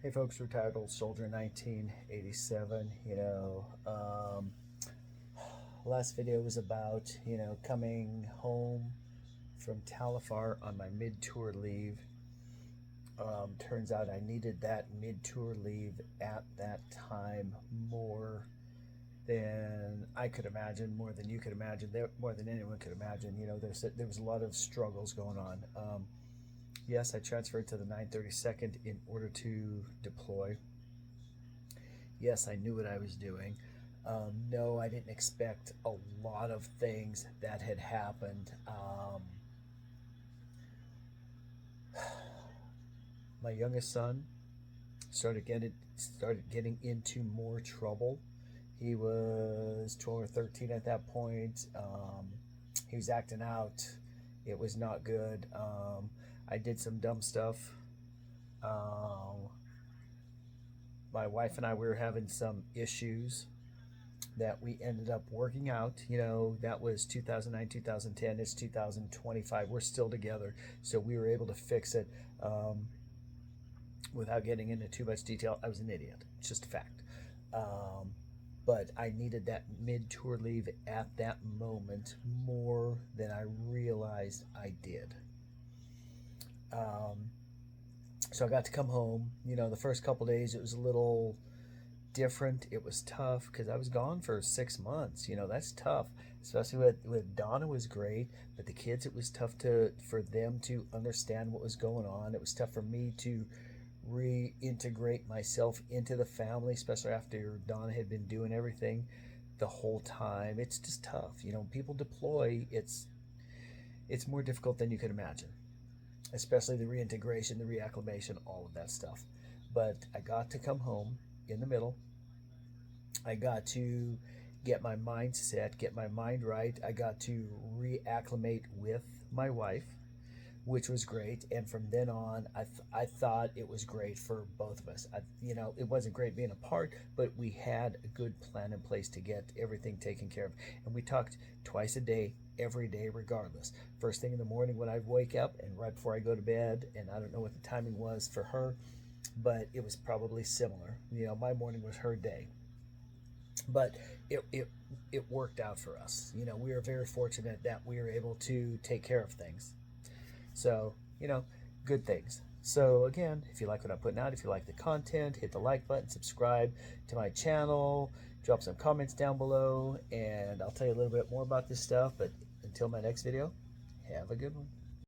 Hey folks, retired old soldier 1987. Last video was about, coming home from Talifar on my mid-tour leave. Turns out I needed that mid-tour leave at that time more than I could imagine, more than you could imagine, more than anyone could imagine. There was a lot of struggles going on. Yes, I transferred to the 932nd in order to deploy. Yes, I knew what I was doing. No, I didn't expect a lot of things that had happened. My youngest son started getting into more trouble. He was 12 or 13 at that point. He was acting out. It was not good. I did some dumb stuff. Um, my wife and I were having some issues that we ended up working out. That was 2009, 2010. It's 2025. We're still together. So we were able to fix it without getting into too much detail. I was an idiot. It's just a fact. Um, but I needed that mid tour leave at that moment more than I realized I did. Um, so I got to come home. The first couple days it was a little different. It was tough because I was gone for 6 months. That's tough, especially with Donna was great, but the kids, it was tough for them to understand what was going on. It was tough for me to reintegrate myself into the family, especially after Donna had been doing everything the whole time. It's just tough. People deploy. It's more difficult than you could imagine, especially the reintegration, the reacclimation, all of that stuff. But I got to come home in the middle. I got to get my mind set, get my mind right. I got to reacclimate with my wife, which was great. And from then on, I thought it was great for both of us. It wasn't great being apart, but we had a good plan in place to get everything taken care of. And we talked twice a day, every day, regardless. First thing in the morning when I wake up, and right before I go to bed. And I don't know what the timing was for her, but it was probably similar. My morning was her day. But it worked out for us. We were very fortunate that we were able to take care of things. So, good things. So again, if you like what I'm putting out, if you like the content, hit the like button, subscribe to my channel, drop some comments down below, and I'll tell you a little bit more about this stuff. But until my next video, have a good one.